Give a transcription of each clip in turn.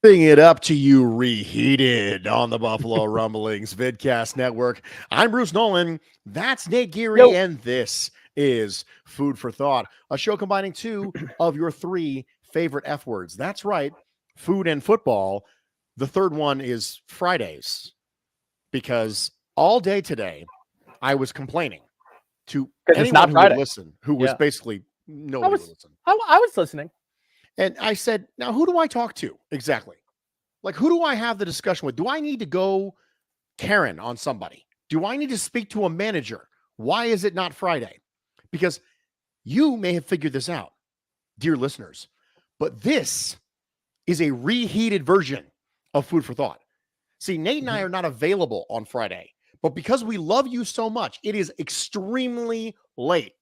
Bring it up to you reheated on the Buffalo Rumblings Vidcast Network. I'm Bruce Nolan. That's Nate Geary, Yo. and this is Food for Thought, a show combining two of your three favorite F words. That's right, food and football. The third one is Fridays, because all day today I was complaining to anyone who would listen, who was basically nobody would listen. I was listening. And I said, now who do I talk to exactly? Like, who do I have the discussion with? Do I need to go Karen on somebody? Do I need to speak to a manager? Why is it not Friday? Because you may have figured this out, dear listeners, but this is a reheated version of Food for Thought. See, Nate and I are not available on Friday, but because we love you so much, it is extremely late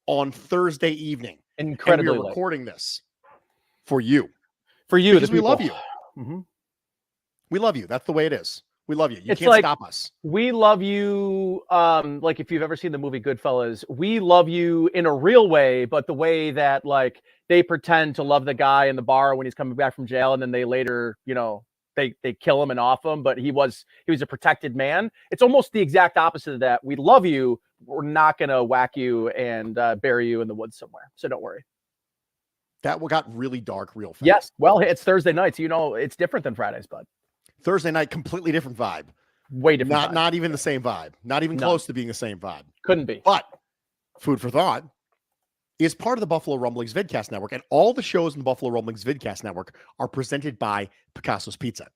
on Thursday evening. Incredibly and we are recording this. For you, because we love you. Mm-hmm. We love you. That's the way it is. We love you. You can't stop us. We love you. Like if you've ever seen the movie Goodfellas, we love you in a real way, but the way that like they pretend to love the guy in the bar when he's coming back from jail, and then they later, they kill him and off him, but he was a protected man. It's almost the exact opposite of that. We love you. We're not gonna whack you and bury you in the woods somewhere. So don't worry. That got really dark real fast. Yes. Well, it's Thursday night, so it's different than Fridays, bud. Thursday night, completely different vibe. Way different. Not even the same vibe. Not even close to being the same vibe. Couldn't be. But Food for Thought is part of the Buffalo Rumblings Vidcast Network, and all the shows in the Buffalo Rumblings Vidcast Network are presented by Picasso's Pizza.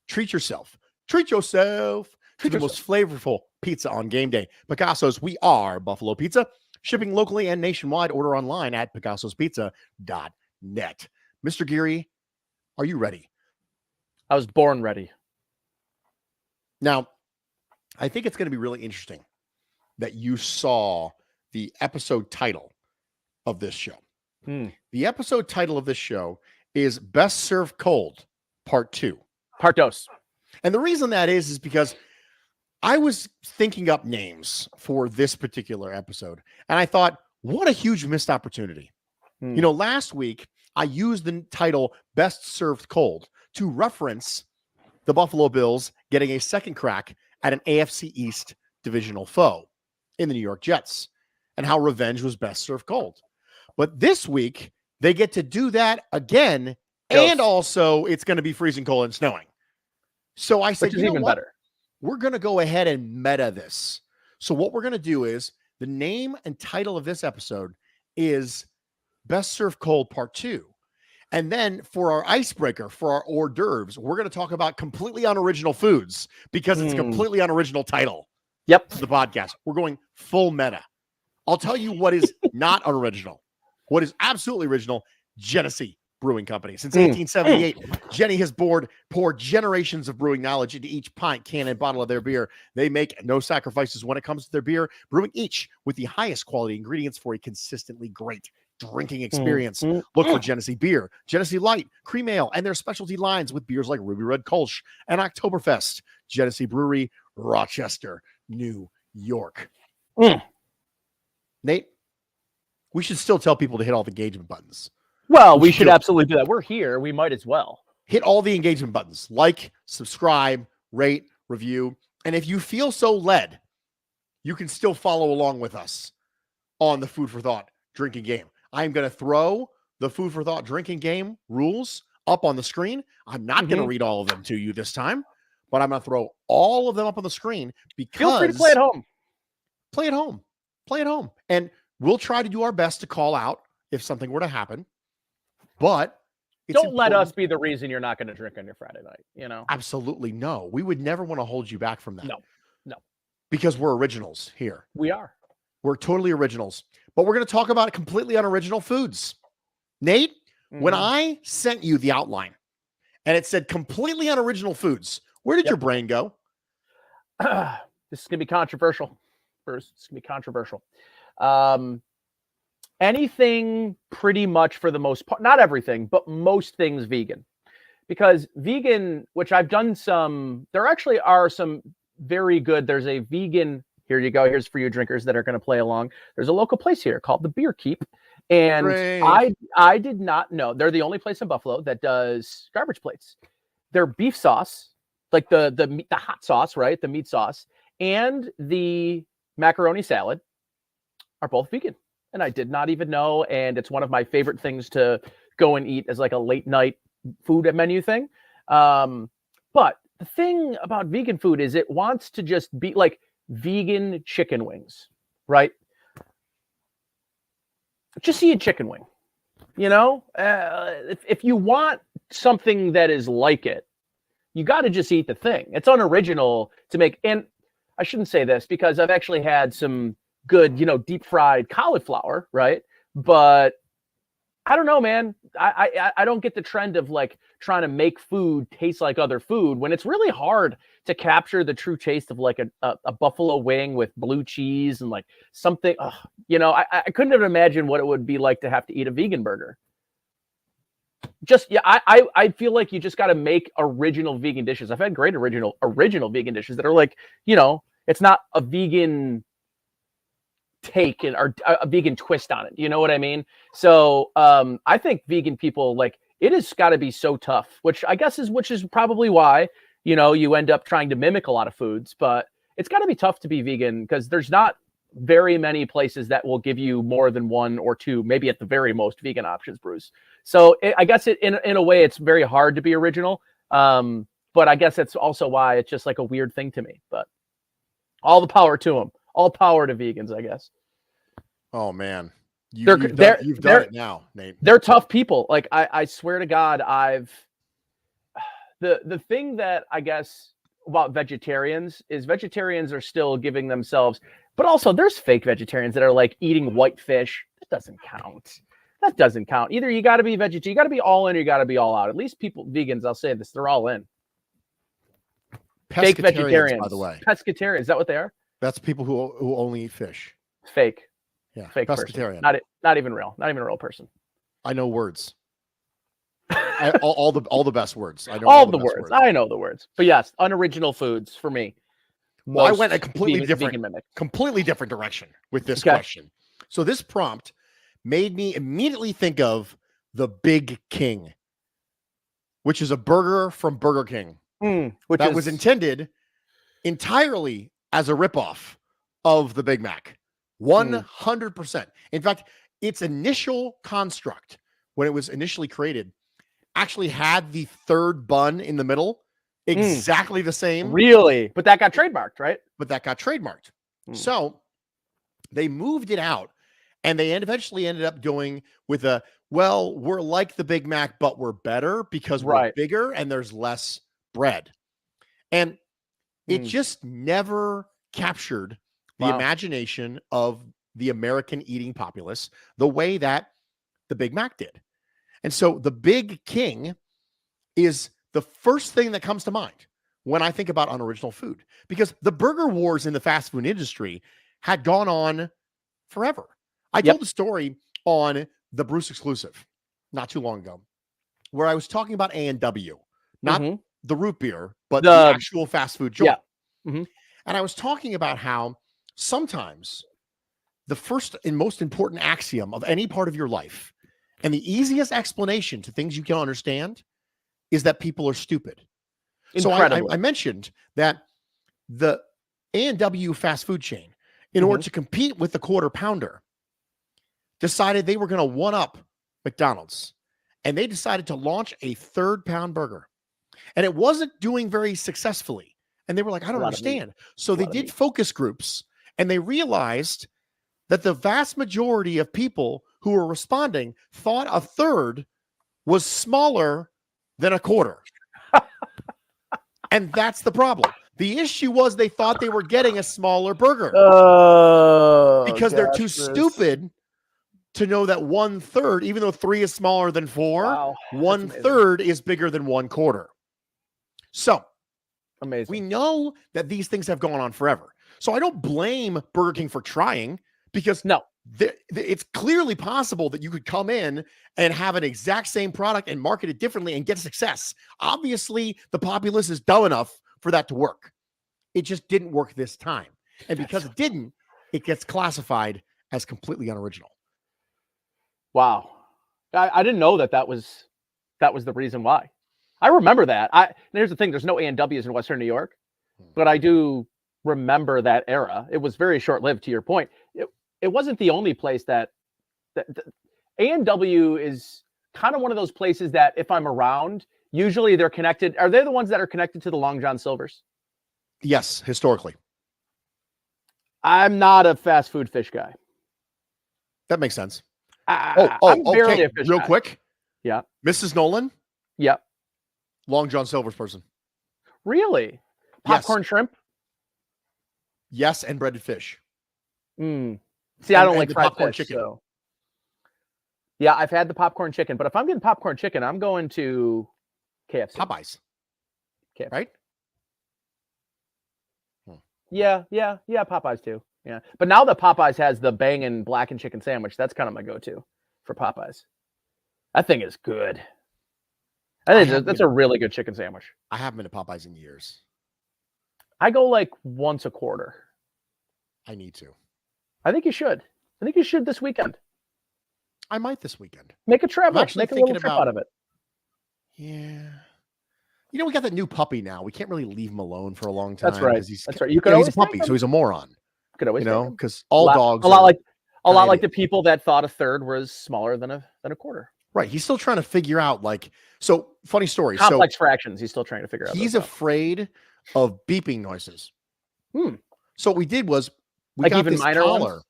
Treat yourself. Treat yourself to the most flavorful pizza on game day. Picasso's, we are Buffalo Pizza. Shipping locally and nationwide. Order online at picassospizza.net. Mr. Geary, are you ready? I was born ready. Now, I think it's going to be really interesting that you saw the episode title of this show. The episode title of this show is Best Served Cold, Part 2. Part dos. And the reason that is because I was thinking up names for this particular episode, and I thought, what a huge missed opportunity. Last week, I used the title Best Served Cold to reference the Buffalo Bills getting a second crack at an AFC East divisional foe in the New York Jets, and how revenge was best served cold. But this week, they get to do that again, and also it's going to be freezing cold and snowing. So I said, even better. We're going to go ahead and meta this. So what we're going to do is the name and title of this episode is Best Served Cold Part 2. And then for our icebreaker, for our hors d'oeuvres, we're going to talk about completely unoriginal foods because it's a completely unoriginal title. Yep. To the podcast. We're going full meta. I'll tell you what is not unoriginal. What is absolutely original, Genesee Brewing Company. Since 1878, Jenny has poured generations of brewing knowledge into each pint, can, and bottle of their beer. They make no sacrifices when it comes to their beer, brewing each with the highest quality ingredients for a consistently great drinking experience. Look for Genesee Beer, Genesee Light, Cream Ale, and their specialty lines with beers like Ruby Red Kolsch and Oktoberfest. Genesee Brewery, Rochester, New York. Nate, we should still tell people to hit all the engagement buttons. Well, we should absolutely do that. We're here. We might as well. Hit all the engagement buttons. Like, subscribe, rate, review. And if you feel so led, you can still follow along with us on the Food for Thought drinking game. I am going to throw the Food for Thought drinking game rules up on the screen. I'm not going to read all of them to you this time, but I'm going to throw all of them up on the screen because... Feel free to play at home. Play at home. Play at home. And we'll try to do our best to call out if something were to happen. But don't let us be the reason you're not going to drink on your Friday night, Absolutely no. We would never want to hold you back from that. No. Because we're originals here. We are. We're totally originals. But we're going to talk about completely unoriginal foods. Nate, when I sent you the outline and it said completely unoriginal foods, where did your brain go? This is going to be controversial. First, it's going to be controversial. Anything pretty much for the most part, not everything, but most things vegan. Because vegan, which I've done there actually are some very good, there's a vegan, here you go, here's for you drinkers that are going to play along. There's a local place here called the Beer Keep. And I did not know, they're the only place in Buffalo that does garbage plates. their beef sauce, like the hot sauce, right? The meat sauce and the macaroni salad are both vegan. And I did not even know. And it's one of my favorite things to go and eat as like a late night food menu thing. But the thing about vegan food is it wants to just be like vegan chicken wings, right? Just eat a chicken wing. You know, if you want something that is like it, you got to just eat the thing. It's unoriginal to make. And I shouldn't say this because I've actually had some good, you know, deep fried cauliflower, right? But I don't know, man. I don't get the trend of like trying to make food taste like other food when it's really hard to capture the true taste of like a buffalo wing with blue cheese and like something. You know, I couldn't even imagine what it would be like to have to eat a vegan burger. Just yeah, I feel like you just got to make original vegan dishes. I've had great original vegan dishes that are like, you know, it's not a vegan take or a vegan twist on it. You know what I mean? So I think vegan people, like, it has got to be so tough, which is probably why, you know, you end up trying to mimic a lot of foods, but it's got to be tough to be vegan because there's not very many places that will give you more than one or two, maybe at the very most, vegan options, Bruce. So I guess in a way, it's very hard to be original. But I guess that's also why it's just like a weird thing to me, but all the power to them. All power to vegans, I guess. Oh man, you've done it now, Nate. They're tough people. Like I swear to God, the thing that I guess about vegetarians is vegetarians are still giving themselves, but also there's fake vegetarians that are like eating white fish. That doesn't count. That doesn't count. Either you got to be vegetarian, you got to be all in, or you got to be all out. At least vegans, I'll say this, they're all in. Fake vegetarians, by the way. Pescatarians, is that what they are? That's people who only eat fish. Fake. Yeah, fake pescatarian. Person. Not even real. Not even a real person. I know words. all the best words. I know all the words. I know the words. But yes, unoriginal foods for me. Well, I went a completely different direction with this question. So this prompt made me immediately think of the Big King, which is a burger from Burger King, that was intended entirely as a ripoff of the Big Mac. 100%. In fact, its initial construct, when it was initially created, actually had the third bun in the middle, exactly the same. Really? But that got trademarked, right? So they moved it out, and they eventually ended up going with we're like the Big Mac, but we're better because we're bigger and there's less bread. And it just never captured the imagination of the American eating populace the way that the Big Mac did. And so the Big King is the first thing that comes to mind when I think about unoriginal food, because the burger wars in the fast food industry had gone on forever. I told the story on the Bruce Exclusive not too long ago, where I was talking about A&W, not the root beer, but the actual fast food joint. And I was talking about how sometimes the first and most important axiom of any part of your life and the easiest explanation to things you can understand is that people are stupid. Incredible. So I mentioned that the A&W fast food chain, in order to compete with the Quarter Pounder, decided they were going to one-up McDonald's, and they decided to launch a third-pound burger. And it wasn't doing very successfully. And they were like, I don't understand. So they did focus groups, and they realized that the vast majority of people who were responding thought a third was smaller than a quarter. And that's the problem. The issue was they thought they were getting a smaller burger because they're too stupid to know that 1/3, even though 3 is smaller than 4, 1/3 is bigger than 1/4. So amazing. We know that these things have gone on forever. So I don't blame Burger King for trying, because it's clearly possible that you could come in and have an exact same product and market it differently and get success. Obviously, the populace is dumb enough for that to work. It just didn't work this time. And because it didn't, it gets classified as completely unoriginal. Wow. I didn't know that was the reason why. I remember that. And here's the thing: there's no A&Ws in Western New York, but I do remember that era. It was very short-lived. To your point, it wasn't the only place that A&W is kind of one of those places that if I'm around, usually they're connected. Are they the ones that are connected to the Long John Silvers? Yes, historically. I'm not a fast food fish guy. That makes sense. I'm barely okay. a fish Real guy. quick. Yeah. Mrs. Nolan, Yep. Long John Silver's person. Really? Popcorn shrimp? Yes, and breaded fish. See, I don't like fried popcorn fish, chicken. so. Yeah, I've had the popcorn chicken, but if I'm getting popcorn chicken, I'm going to KFC. Popeyes. KFC. Right? Yeah, Popeyes too. Yeah. But now that Popeyes has the bangin' blackened chicken sandwich, that's kind of my go-to for Popeyes. That thing is good. I think that's a really good chicken sandwich. I haven't been to Popeyes in years. I go like once a quarter. I need to. I think you should. I think you should this weekend. I might this weekend. Make a travel. Make a little trip out of it. Yeah. You know, we got that new puppy now. We can't really leave him alone for a long time. That's right. That's right. You could always he's a puppy, so he's a moron. Could always, because all dogs a lot like the people that thought a third was smaller than a quarter. Right. He's still trying to figure out, so funny story. Complex fractions. He's still trying to figure out. He's afraid of beeping noises. So what we did was we got this collar.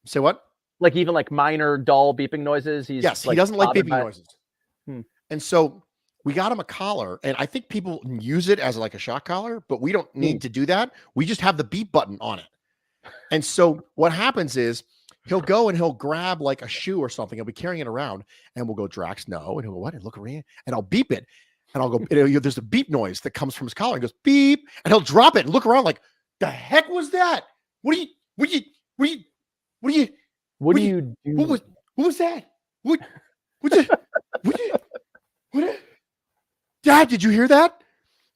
Say what? Like even like minor dull beeping noises. He doesn't like beeping noises. And so we got him a collar, and I think people use it as like a shock collar, but we don't need to do that. We just have the beep button on it. And so what happens is he'll go and he'll grab like a shoe or something. He'll be carrying it around, and we'll go, Drax, no. And he'll go, what? And look around, and I'll beep it. And I'll go, there's a beep noise that comes from his collar and goes beep, and he'll drop it and look around like, the heck was that? What do you do? What was that? What? Dad, did you hear that?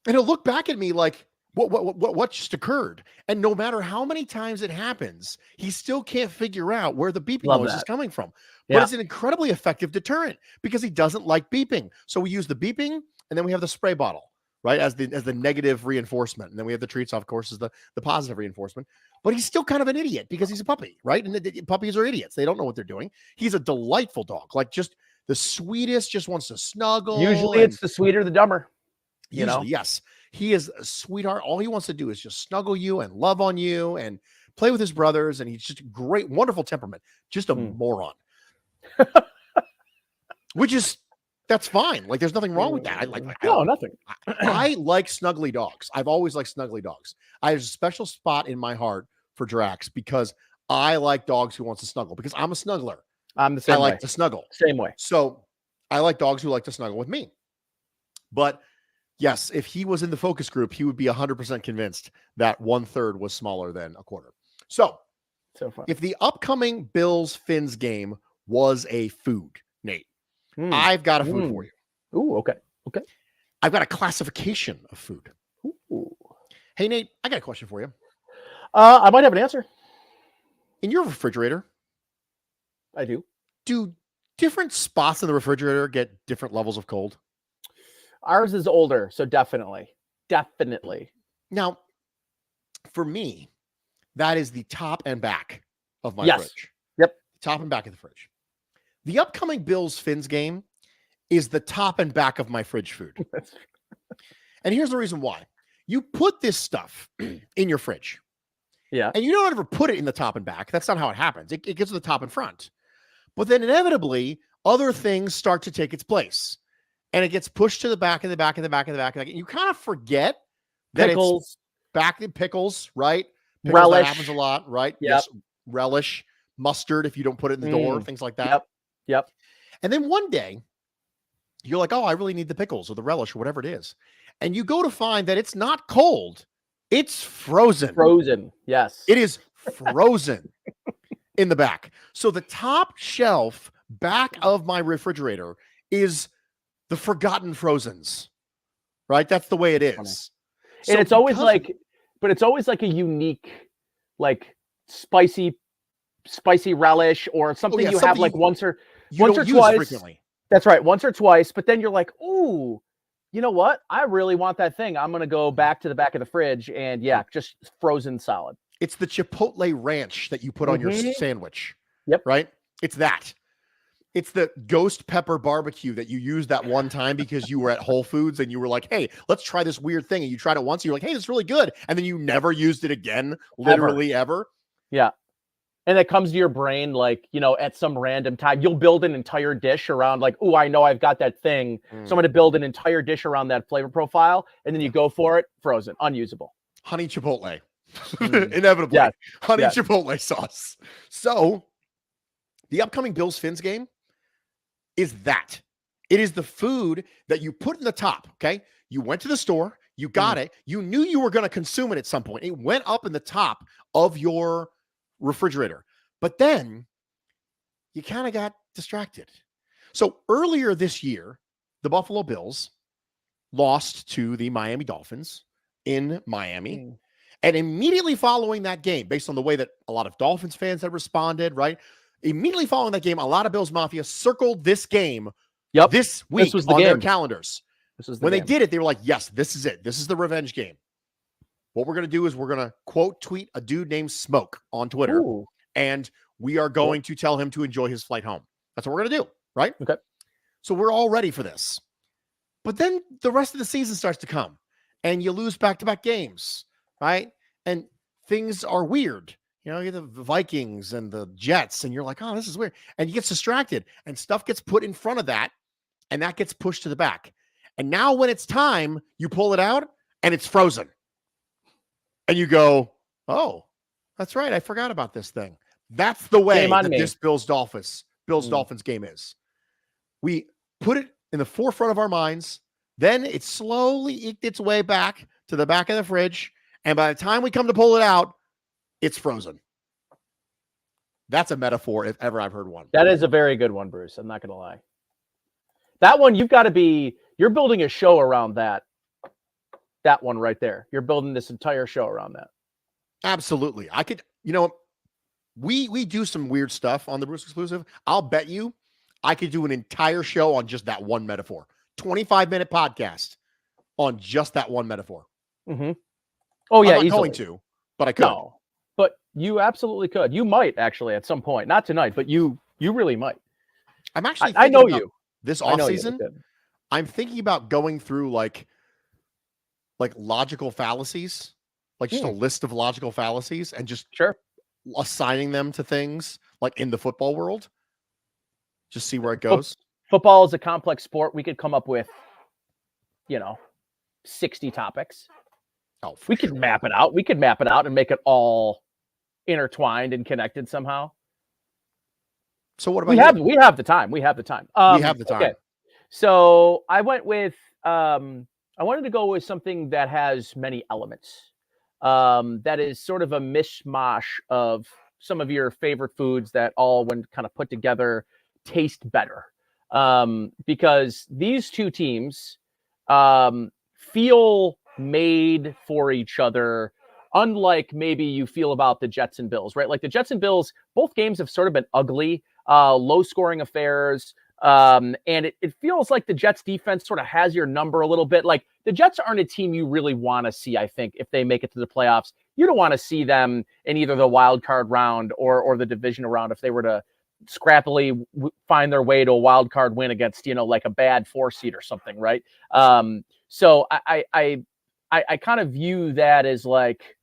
And he'll look back at me like, what just occurred? And no matter how many times it happens, he still can't figure out where the beeping noise is coming from. But it's an incredibly effective deterrent because he doesn't like beeping. So we use the beeping, and then we have the spray bottle, right, as the negative reinforcement. And then we have the treats, of course, as the positive reinforcement. But he's still kind of an idiot because he's a puppy, right? And the puppies are idiots. They don't know what they're doing. He's a delightful dog, like just the sweetest, just wants to snuggle. Usually it's the sweeter, the dumber. Usually, yes. He is a sweetheart. All he wants to do is just snuggle you and love on you and play with his brothers. And he's just a great, wonderful temperament. Just a moron. That's fine. Like, there's nothing wrong with that. Nothing. I like snuggly dogs. I've always liked snuggly dogs. I have a special spot in my heart for Drax because I like dogs who want to snuggle because I'm a snuggler. I'm the same way. I like to snuggle. Same way. So I like dogs who like to snuggle with me. But yes, if he was in the focus group, he would be 100% convinced that 1/3 was smaller than a quarter. So fun. If the upcoming Bills-Fins game was a food, Nate, I've got a food for you. Ooh, okay. Okay. I've got a classification of food. Ooh. Hey, Nate, I got a question for you. I might have an answer. In your refrigerator, I do. Do different spots in the refrigerator get different levels of cold? Ours is older, so definitely. Now, for me, that is the top and back of my fridge. Yep. Top and back of the fridge. The upcoming Bills-Fins game is the top and back of my fridge food. And here's the reason why. You put this stuff in your fridge. Yeah. And you don't ever put it in the top and back. That's not how it happens. It gets to the top and front. But then inevitably, other things start to take its place. And it gets pushed to the back and the back and the back and the back. And you kind of forget that pickles. It's back in pickles, right? Pickles, relish. That happens a lot, right? Yep. Yes. Relish, mustard, if you don't put it in the door, things like that. Yep. And then one day, you're like, oh, I really need the pickles or the relish or whatever it is. And you go to find that it's not cold. It's frozen. Frozen, yes. It is frozen in the back. So the top shelf back of my refrigerator is the forgotten frozens, right? That's the way it is. And it's always like, but it's always like a unique, like spicy relish or something you have like once or twice. Frequently. That's right. Once or twice, but then you're like, ooh, you know what? I really want that thing. I'm going to go back to the back of the fridge and just frozen solid. It's the Chipotle ranch that you put on your sandwich. Yep. Right? It's that. It's the ghost pepper barbecue that you used that one time because you were at Whole Foods and you were like, hey, let's try this weird thing. And you tried it once. And you're like, hey, this is really good. And then you never used it again, literally ever. Yeah. And it comes to your brain, like, at some random time, you'll build an entire dish around like, oh, I know I've got that thing. So I'm going to build an entire dish around that flavor profile. And then you go for it, frozen, unusable. Honey Chipotle. Inevitably. Yes. Honey Chipotle sauce. So the upcoming Bills-Fins game is that. It is the food that you put in the top, okay? You went to the store, you got it, you knew you were going to consume it at some point. It went up in the top of your refrigerator. But then you kind of got distracted. So earlier this year, the Buffalo Bills lost to the Miami Dolphins in Miami. And immediately following that game, based on the way that a lot of Dolphins fans had responded, right? Immediately following that game, a lot of Bills Mafia circled this game this week on their calendars. When they did it, they were like, yes, this is it. This is the revenge game. What we're going to do is we're going to quote tweet a dude named Smoke on Twitter. And we are going to tell him to enjoy his flight home. That's what we're going to do, right? Okay. So we're all ready for this. But then the rest of the season starts to come and you lose back-to-back games, right? And things are weird. You get the Vikings and the Jets, and you're like, oh, this is weird. And you get distracted, and stuff gets put in front of that, and that gets pushed to the back. And now when it's time, you pull it out, and it's frozen. And you go, oh, that's right. I forgot about this thing. That's the way that this Bills-Dolphins game is. We put it in the forefront of our minds. Then it slowly eked its way back to the back of the fridge. And by the time we come to pull it out, it's frozen. That's a metaphor if ever I've heard one. That is a very good one, Bruce. I'm not going to lie. That one, you're building a show around that one right there. You're building this entire show around that. Absolutely. I could, we do some weird stuff on the Bruce Exclusive. I'll bet you I could do an entire show on just that one metaphor. 25-minute podcast on just that one metaphor. Mm-hmm. Oh, yeah, I'm not easily. going to, but I could. No, but you absolutely could. You might actually at some point. Not tonight, but you really might. I'm actually I know you. This offseason, I'm thinking about going through like logical fallacies, like just a list of logical fallacies and just assigning them to things like in the football world. Just see where it goes. Football is a complex sport. We could come up with, 60 topics. Oh, we could map it out. We could map it out and make it all intertwined and connected somehow. So what about we have the time. We have the time. We have the time. Okay. So I went with I wanted to go with something that has many elements. That is sort of a mishmash of some of your favorite foods that all, when kind of put together, taste better. Because these two teams feel made for each other, unlike maybe you feel about the Jets and Bills, right? Like the Jets and Bills, both games have sort of been ugly, low scoring affairs. And it feels like the Jets defense sort of has your number a little bit. Like the Jets aren't a team you really want to see, I think, if they make it to the playoffs. You don't want to see them in either the wild card round or the division round if they were to scrappily find their way to a wild card win against, like a bad 4 seed or something, right? So I kind of view that as like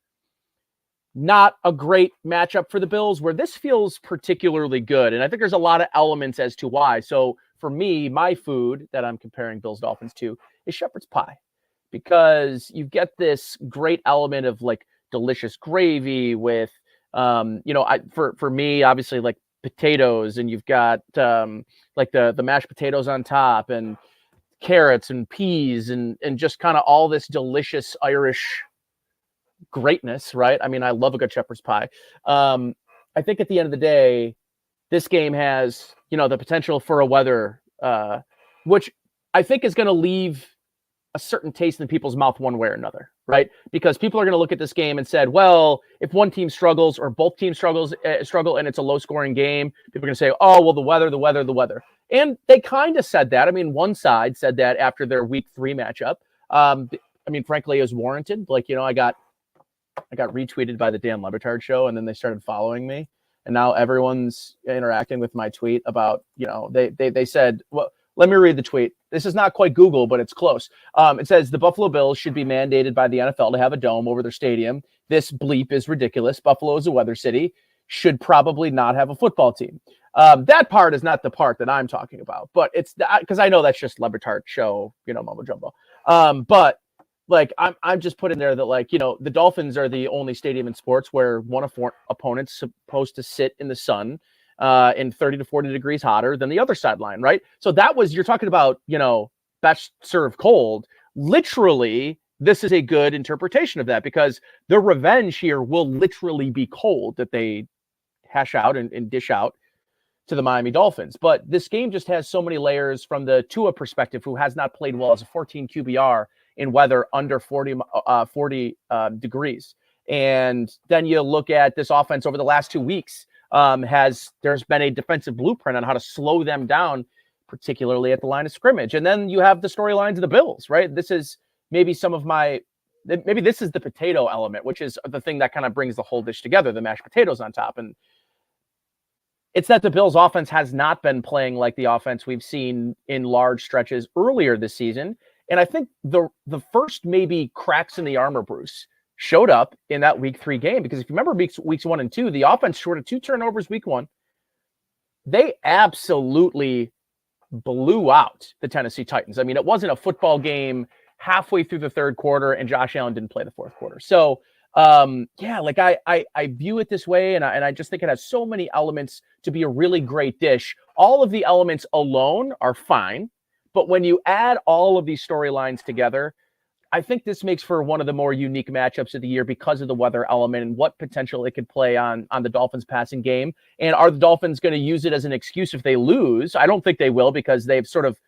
not a great matchup for the Bills, where this feels particularly good. And I think there's a lot of elements as to why. So for me, my food that I'm comparing Bills Dolphins to is shepherd's pie, because you get this great element of like delicious gravy with, for me, obviously like potatoes, and you've got like the mashed potatoes on top, and carrots and peas and just kind of all this delicious Irish greatness, right? I mean, I love a good shepherd's pie. I think at the end of the day, this game has, the potential for a weather, which I think is going to leave a certain taste in people's mouth one way or another, right? Because people are going to look at this game and said, well, if one team struggles or both teams struggle and it's a low scoring game, people are going to say, oh, well, the weather. And they kind of said that. I mean, one side said that after their week 3 matchup. I mean, frankly, it was warranted. Like, I got retweeted by the Dan Le Batard show, and then they started following me. And now everyone's interacting with my tweet about, they said, well, let me read the tweet. This is not quite Google, but it's close. It says the Buffalo Bills should be mandated by the NFL to have a dome over their stadium. This bleep is ridiculous. Buffalo is a weather city. Should probably not have a football team. That part is not the part that I'm talking about, but it's because I know that's just Le Batard show, mumbo jumbo. But like I'm just putting there that like, the Dolphins are the only stadium in sports where one of 4 opponents supposed to sit in the sun in 30 to 40 degrees hotter than the other sideline, right? So you're talking about, best served cold. Literally, this is a good interpretation of that because the revenge here will literally be cold that they hash out and dish out to the Miami Dolphins. But this game just has so many layers from the Tua perspective, who has not played well as a 14 QBR in weather under 40 degrees. And then you look at this offense over the last 2 weeks, there's been a defensive blueprint on how to slow them down, particularly at the line of scrimmage. And then you have the storylines of the Bills, right? This is maybe this is the potato element, which is the thing that kind of brings the whole dish together, the mashed potatoes on top. And it's that the Bills offense has not been playing like the offense we've seen in large stretches earlier this season. And I think the first maybe cracks in the armor, Bruce, showed up in that week 3 game. Because if you remember weeks 1 and 2, the offense short of 2 turnovers week 1. They absolutely blew out the Tennessee Titans. I mean, it wasn't a football game halfway through the 3rd quarter and Josh Allen didn't play the 4th quarter. So like I view it this way, and I just think it has so many elements to be a really great dish. All of the elements alone are fine, but when you add all of these storylines together, I think this makes for one of the more unique matchups of the year because of the weather element and what potential it could play on the Dolphins passing game. And are the Dolphins going to use it as an excuse if they lose? I don't think they will, because they've sort of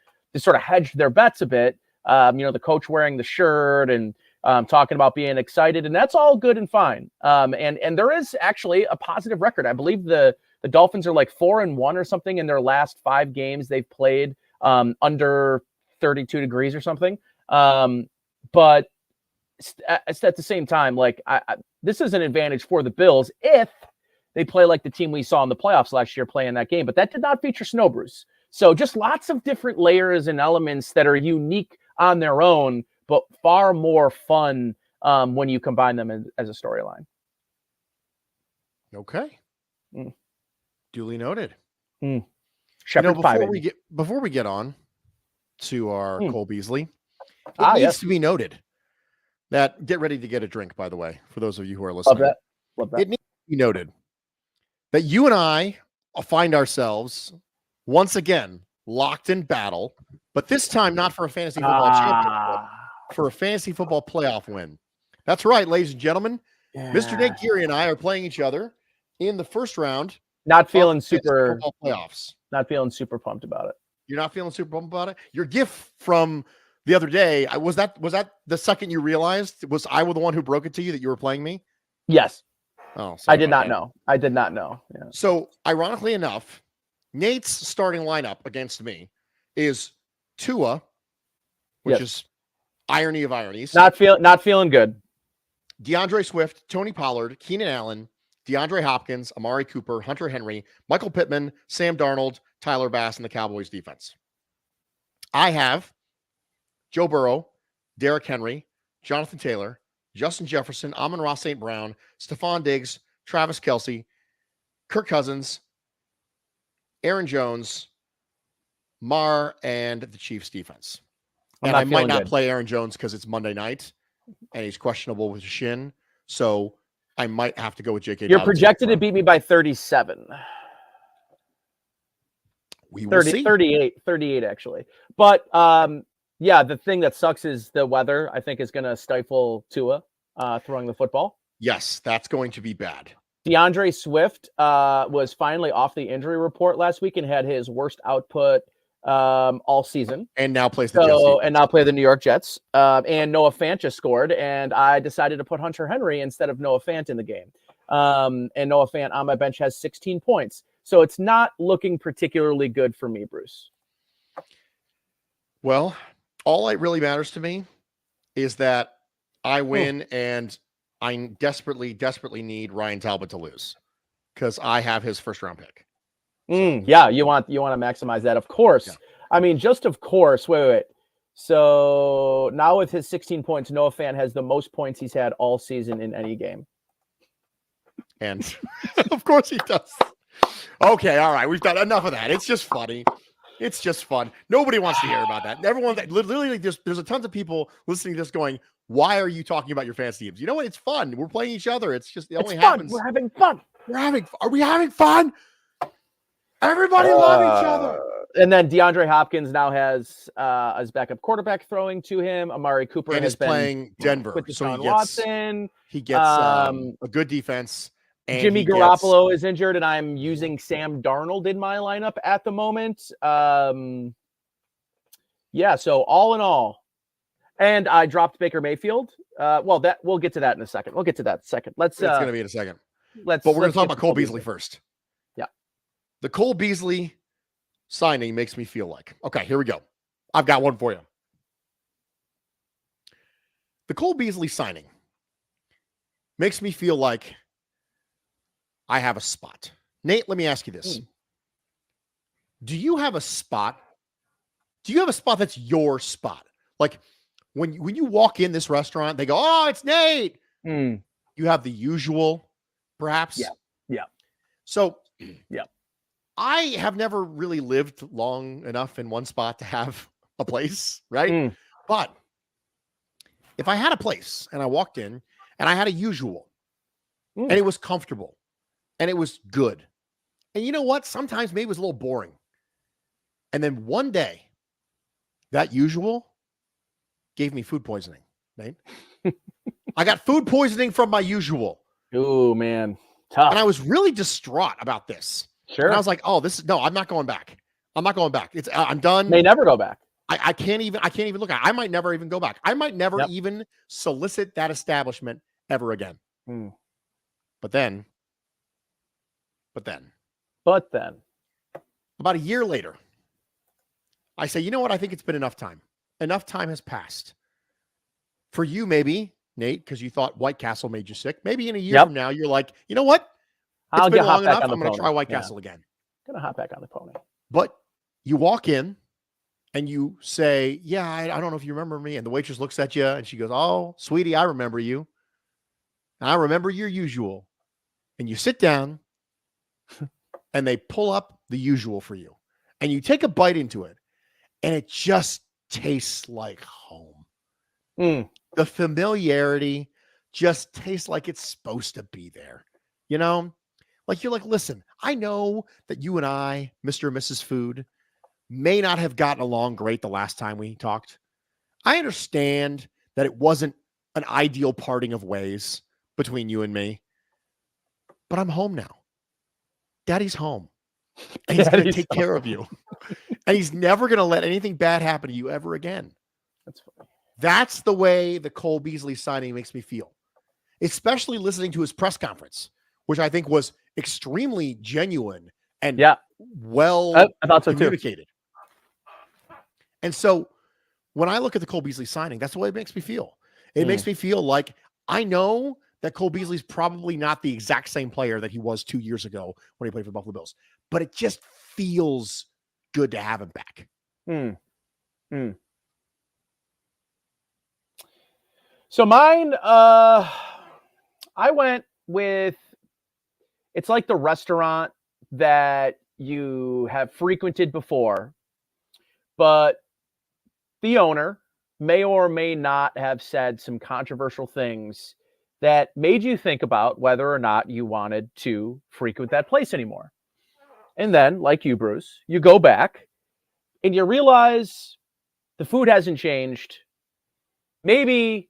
hedged their bets a bit. The coach wearing the shirt and talking about being excited, and that's all good and fine. And there is actually a positive record. I believe the Dolphins are like 4-1 or something in their last 5 games they've played under 32 degrees or something. But at the same time, like this is an advantage for the Bills if they play like the team we saw in the playoffs last year playing that game. But that did not feature snow, Bruce. So just lots of different layers and elements that are unique on their own, but far more fun when you combine them as a storyline. Okay. Duly noted. Shepherd before we get on to our Cole Beasley, it needs to be noted that get ready to get a drink, by the way, for those of you who are listening. Love that. It needs to be noted that you and I find ourselves once again locked in battle, but this time not for a fantasy football championship, for a fantasy football playoff win. That's right, ladies and gentlemen. Yeah. Mr. Nate Geary and I are playing each other in the first round. Not feeling super playoffs. Not feeling super pumped about it. You're not feeling super pumped about it? Your gift from the other day, was that the second you realized was I the one who broke it to you that you were playing me? Yes. Oh, I did not know. I did not know. Yeah. So ironically enough, Nate's starting lineup against me is Tua, which is irony of ironies. Not feeling good. DeAndre Swift, Tony Pollard, Keenan Allen, DeAndre Hopkins, Amari Cooper, Hunter Henry, Michael Pittman, Sam Darnold, Tyler Bass, and the Cowboys defense. I have Joe Burrow, Derrick Henry, Jonathan Taylor, Justin Jefferson, Amon-Ra St. Brown, Stephon Diggs, Travis Kelce, Kirk Cousins, Aaron Jones, Marr, and the Chiefs defense. And I might not play Aaron Jones because it's Monday night and he's questionable with his shin. So I might have to go with J.K. You're projected to beat me by 37. We will see. 38 actually. But the thing that sucks is the weather, I think, is going to stifle Tua throwing the football. Yes, that's going to be bad. DeAndre Swift was finally off the injury report last week and had his worst output all season. And now plays the Jets. And now play the New York Jets. And Noah Fant just scored, and I decided to put Hunter Henry instead of Noah Fant in the game. And Noah Fant on my bench has 16 points. So it's not looking particularly good for me, Bruce. Well, all it really matters to me is that I win, and I desperately, desperately need Ryan Talbot to lose because I have his first round pick. Yeah, you want to maximize that, of course. Yeah. I mean, just of course. Wait. So now with his 16 points, Noah Fant has the most points he's had all season in any game. And of course he does. Okay, all right. We've done enough of that. It's just funny. It's just fun. Nobody wants to hear about that. Everyone, literally, there's a tons of people listening to this going, why are you talking about your fantasy teams? You know what? It's fun. We're playing each other. It's just, it only happens. We're having fun. Are we having fun? Everybody love each other. And then DeAndre Hopkins now has his backup quarterback throwing to him. Amari Cooper and is playing Denver. With Deshaun Watson. He gets a good defense. And Jimmy Garoppolo is injured, and I'm using Sam Darnold in my lineup at the moment. Yeah, so all in all, and I dropped Baker Mayfield. Well, we'll get to that in a second. It's going to be in a second. But we're going to talk about Cole Beasley first. Yeah. The Cole Beasley signing makes me feel like, okay, here we go. I've got one for you. The Cole Beasley signing makes me feel like I have a spot. Nate, let me ask you this. Do you have a spot? Do you have a spot that's your spot? Like when you walk in this restaurant, they go, oh, it's Nate. You have the usual, perhaps? Yeah. So, yeah. I have never really lived long enough in one spot to have a place, right? But if I had a place and I walked in and I had a usual and it was comfortable and it was good, and you know what? Sometimes maybe it was a little boring. And then one day, that usual gave me food poisoning, right? I got food poisoning from my usual. Oh, man. Tough. And I was really distraught about this. Sure. And I was like, oh, I'm not going back. I'm done. May never go back. I can't even look at it. I might never even go back. I might never even solicit that establishment ever again. But then, about a year later, I say, you know what? I think it's been enough time. Enough time has passed. For you, maybe, Nate, because you thought White Castle made you sick. Maybe in a year from now, you're like, you know what? It's been long enough. I'm going to try White Castle again. Going to hop back on the pony. But you walk in and you say, yeah, I don't know if you remember me. And the waitress looks at you and she goes, oh, sweetie, I remember you. And I remember your usual. And you sit down and they pull up the usual for you. And you take a bite into it. And it just tastes like home. The familiarity just tastes like it's supposed to be there. You know? Like you're like, listen, I know that you and I, Mr. and Mrs. Food, may not have gotten along great the last time we talked. I understand that it wasn't an ideal parting of ways between you and me. But I'm home now. Daddy's home. And he's going to take care of you. And he's never going to let anything bad happen to you ever again. That's funny. That's the way the Cole Beasley signing makes me feel. Especially listening to his press conference, which I think was extremely genuine and well I thought so communicated. Too. And so when I look at the Cole Beasley signing, that's the way it makes me feel. It makes me feel like I know that Cole Beasley's probably not the exact same player that he was 2 years ago when he played for the Buffalo Bills, but it just feels good to have him back. So mine, I went with, it's like the restaurant that you have frequented before, but the owner may or may not have said some controversial things that made you think about whether or not you wanted to frequent that place anymore. And then, like you, Bruce, you go back and you realize the food hasn't changed. Maybe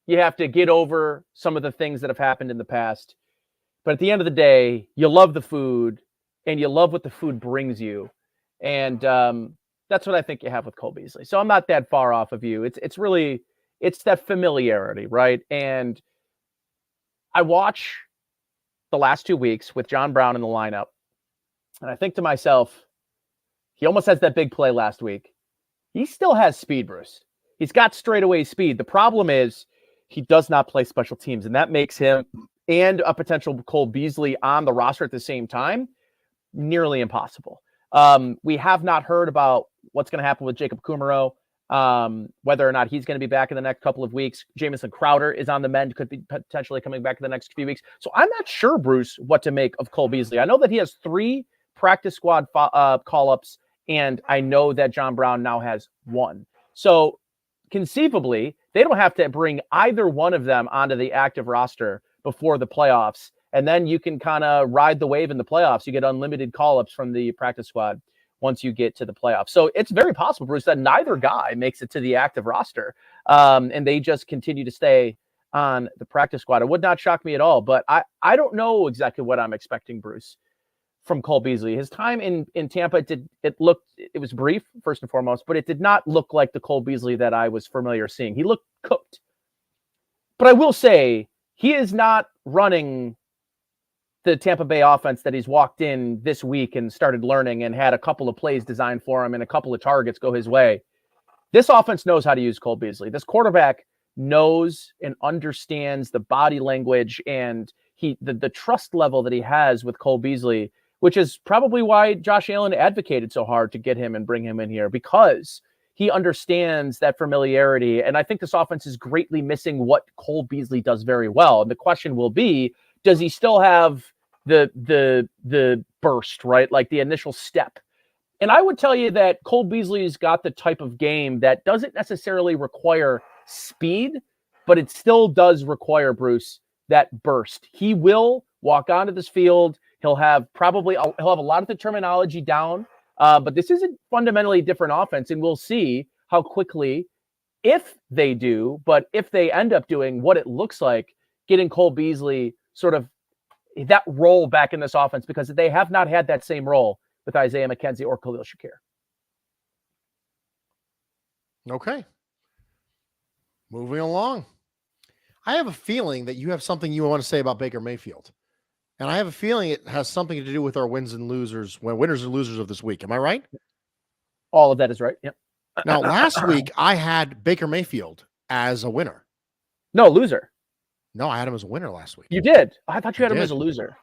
you have to get over some of the things that have happened in the past. But at the end of the day, you love the food and you love what the food brings you. And that's what I think you have with Cole Beasley. So I'm not that far off of you. It's really, it's that familiarity, right? And I watch the last 2 weeks with John Brown in the lineup. And I think to myself, he almost has that big play last week. He still has speed, Bruce. He's got straightaway speed. The problem is he does not play special teams, and that makes him and a potential Cole Beasley on the roster at the same time nearly impossible. We have not heard about what's going to happen with Jacob Kumaro, whether or not he's going to be back in the next couple of weeks. Jamison Crowder is on the mend, could be potentially coming back in the next few weeks. So I'm not sure, Bruce, what to make of Cole Beasley. I know that he has 3 practice squad call-ups, and I know that John Brown now has 1. So conceivably, they don't have to bring either one of them onto the active roster before the playoffs. And then you can kind of ride the wave in the playoffs. You get unlimited call-ups from the practice squad once you get to the playoffs. So it's very possible, Bruce, that neither guy makes it to the active roster. And they just continue to stay on the practice squad. It would not shock me at all. But I don't know exactly what I'm expecting, Bruce, from Cole Beasley. His time in Tampa, it was brief, first and foremost, but it did not look like the Cole Beasley that I was familiar seeing. He looked cooked. But I will say, he is not running the Tampa Bay offense that he's walked in this week and started learning and had a couple of plays designed for him and a couple of targets go his way. This offense knows how to use Cole Beasley. This quarterback knows and understands the body language and the trust level that he has with Cole Beasley, which is probably why Josh Allen advocated so hard to get him and bring him in here, because he understands that familiarity. And I think this offense is greatly missing what Cole Beasley does very well. And the question will be, does he still have the burst, right? Like the initial step. And I would tell you that Cole Beasley's got the type of game that doesn't necessarily require speed, but it still does require, Bruce, that burst. He will walk onto this field. He'll have a lot of the terminology down, but this is a fundamentally different offense, and we'll see how quickly, if they do, but if they end up doing what it looks like, getting Cole Beasley sort of that role back in this offense, because they have not had that same role with Isaiah McKenzie or Khalil Shakir. Okay. Moving along. I have a feeling that you have something you want to say about Baker Mayfield. And I have a feeling it has something to do with our winners and losers of this week. Am I right? All of that is right. Yep. Now, last week, I had Baker Mayfield as a winner. No, loser. No, I had him as a winner last week. You did? I thought you had him as a loser.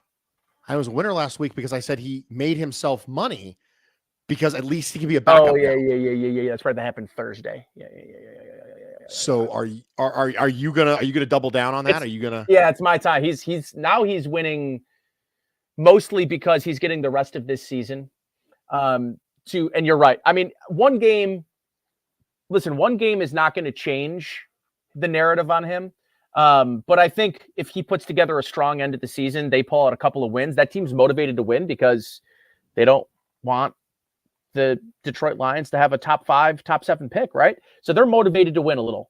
I was a winner last week because I said he made himself money because at least he can be a backup. Oh, yeah. That's right. That happened Thursday. Yeah. So are you gonna double down on that? Are you gonna? Yeah, it's my time. He's winning mostly because he's getting the rest of this season. And you're right. I mean, one game is not going to change the narrative on him. But I think if he puts together a strong end of the season, they pull out a couple of wins, that team's motivated to win because they don't want the Detroit Lions to have a top 5, top 7 pick, right? So they're motivated to win a little.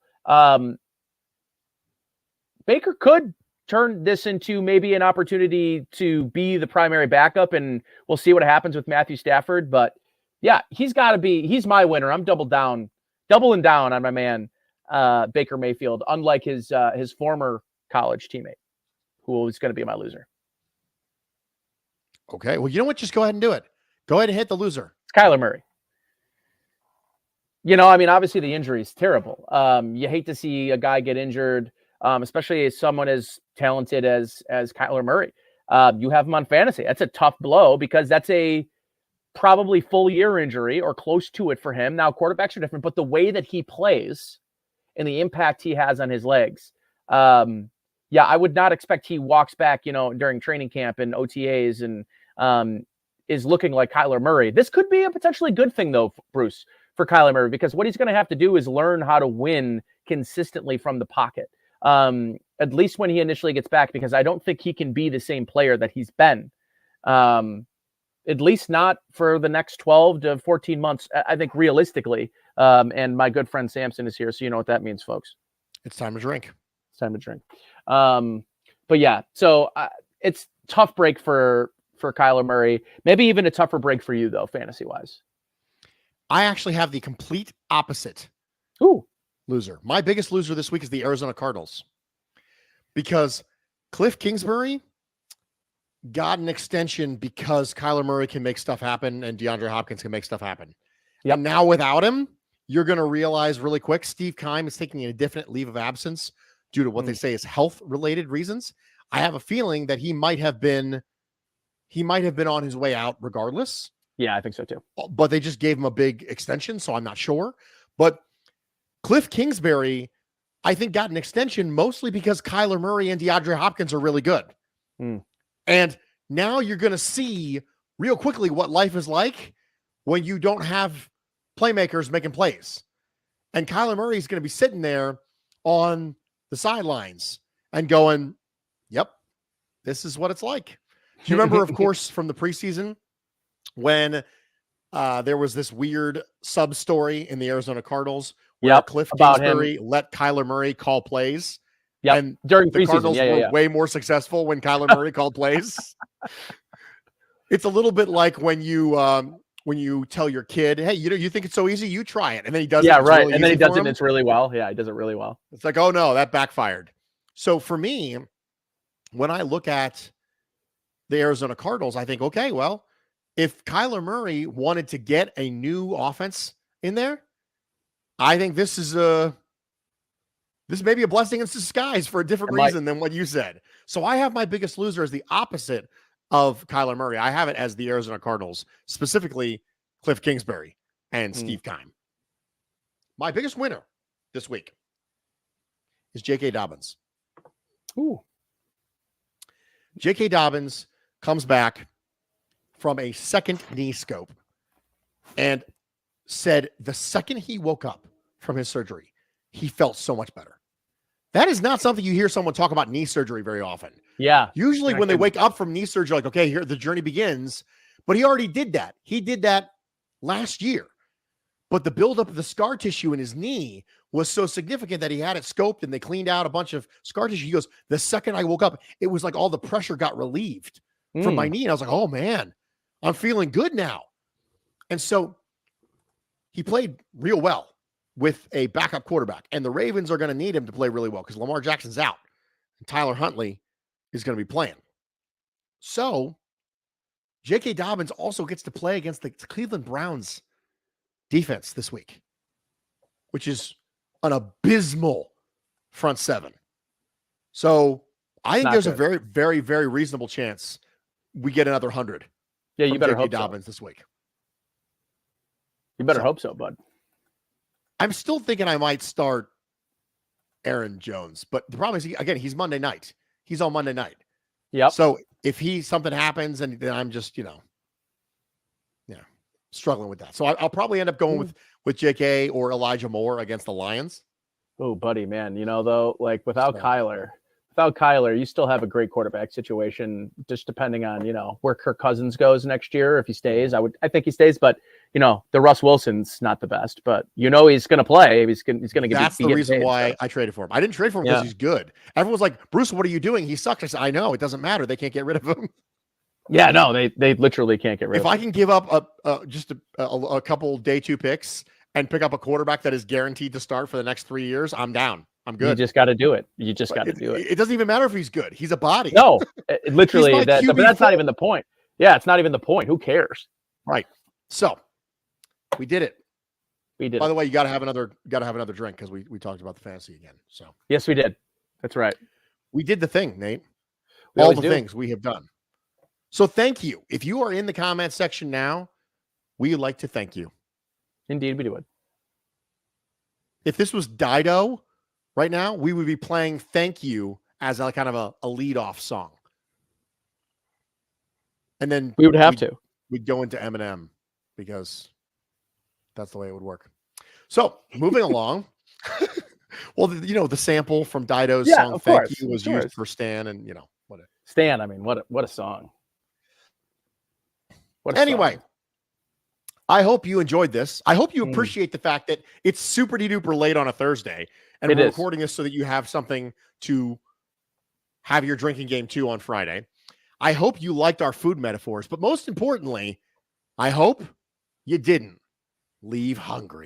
Baker could turn this into maybe an opportunity to be the primary backup, and we'll see what happens with Matthew Stafford. But yeah, he's my winner. I'm doubling down on my man, Baker Mayfield, unlike his former college teammate, who is going to be my loser. Okay. Well, you know what? Just go ahead and do it. Go ahead and hit the loser. It's Kyler Murray. Obviously the injury is terrible. You hate to see a guy get injured, especially as someone as talented as Kyler Murray. You have him on fantasy. That's a tough blow because that's a probably full year injury or close to it for him. Now, quarterbacks are different, but the way that he plays and the impact he has on his legs. I would not expect he walks back, during training camp and OTAs and is looking like Kyler Murray. This could be a potentially good thing, though, Bruce, for Kyler Murray, because what he's going to have to do is learn how to win consistently from the pocket, at least when he initially gets back, because I don't think he can be the same player that he's been, at least not for the next 12 to 14 months, I think, realistically. And my good friend Samson is here, so you know what that means, folks. It's time to drink. It's time to drink. But yeah, so it's tough break for Kyler Murray. Maybe even a tougher break for you, though, fantasy-wise. I actually have the complete opposite loser. My biggest loser this week is the Arizona Cardinals. Because Cliff Kingsbury got an extension because Kyler Murray can make stuff happen and DeAndre Hopkins can make stuff happen. Yep. And now without him, you're going to realize really quick, Steve Keim is taking a definite leave of absence due to what they say is health-related reasons. I have a feeling that he might have been on his way out regardless. Yeah, I think so too. But they just gave him a big extension, so I'm not sure. But Cliff Kingsbury, I think, got an extension mostly because Kyler Murray and DeAndre Hopkins are really good. And now you're going to see real quickly what life is like when you don't have playmakers making plays. And Kyler Murray is going to be sitting there on the sidelines and going, yep, this is what it's like. Do you remember, of course, from the preseason when there was this weird sub story in the Arizona Cardinals where Cliff Kingsbury let Kyler Murray call plays? Yeah, and during the preseason, Cardinals were way more successful when Kyler Murray called plays. It's a little bit like when you tell your kid, hey, you think it's so easy, you try it. And then he does it. Yeah, right. Really and then he does it and it's really well. Yeah, he does it really well. It's like, oh no, that backfired. So for me, when I look at the Arizona Cardinals, I think, okay, well, if Kyler Murray wanted to get a new offense in there, I think this may be a blessing in disguise for a different reason than what you said. So I have my biggest loser as the opposite of Kyler Murray. I have it as the Arizona Cardinals, specifically Cliff Kingsbury and Steve Keim. My biggest winner this week is J.K. Dobbins. Ooh. J.K. Dobbins comes back from a second knee scope and said the second he woke up from his surgery, he felt so much better. That is not something you hear someone talk about knee surgery very often. Yeah. Usually when they wake up from knee surgery, like, okay, here the journey begins. But he already did that. He did that last year. But the buildup of the scar tissue in his knee was so significant that he had it scoped and they cleaned out a bunch of scar tissue. He goes, the second I woke up, it was like all the pressure got relieved from my knee. And I was like, oh man, I'm feeling good now. And so he played real well with a backup quarterback. And the Ravens are going to need him to play really well because Lamar Jackson's out and Tyler Huntley is going to be playing. So J.K. Dobbins also gets to play against the Cleveland Browns defense this week, which is an abysmal front seven. So I think there's a very, very, very reasonable chance we get another 100. Yeah, you better J.K. hope Dobbins this week. You better hope so, bud. I'm still thinking I might start Aaron Jones, but the problem is, again, he's Monday night. He's on Monday night. Yep. So if something happens, and then I'm just, struggling with that. So I'll probably end up going with JK or Elijah Moore against the Lions. Oh, buddy, man. Though, like without Kyler, you still have a great quarterback situation, just depending on, where Kirk Cousins goes next year. If he stays, I think he stays, but the Russ Wilson's not the best, but he's going to play. He's going to get. That's the reason why I traded for him. I didn't trade for him because he's good. Everyone's like, Bruce, what are you doing? He sucks. I said, I know, it doesn't matter. They can't get rid of him. Yeah, no, they literally can't get rid of him. If I can give up just a couple day 2 picks and pick up a quarterback that is guaranteed to start for the next 3 years, I'm down. I'm good. You just got to do it. You just got to do it. It doesn't even matter if he's good. He's a body. No, literally. But that's not even the point. Yeah, it's not even the point. Who cares? Right. So we did it. We did. By the way, you got to have another drink because we talked about the fantasy again. So yes, we did. That's right. We did the thing, Nate. All the things we have done. So thank you. If you are in the comment section now, we would like to thank you. Indeed, we would. If this was Dido right now, we would be playing Thank You as a kind of a lead-off song. And then we would have to. We'd go into Eminem because that's the way it would work. So moving along. Well, the sample from Dido's song Thank You was used for Stan and, whatever. Stan, I mean, what a song. Anyway, I hope you enjoyed this. I hope you appreciate the fact that it's super duper late on a Thursday and we're recording this so that you have something to have your drinking game too on Friday. I hope you liked our food metaphors, but most importantly, I hope you didn't leave hungry.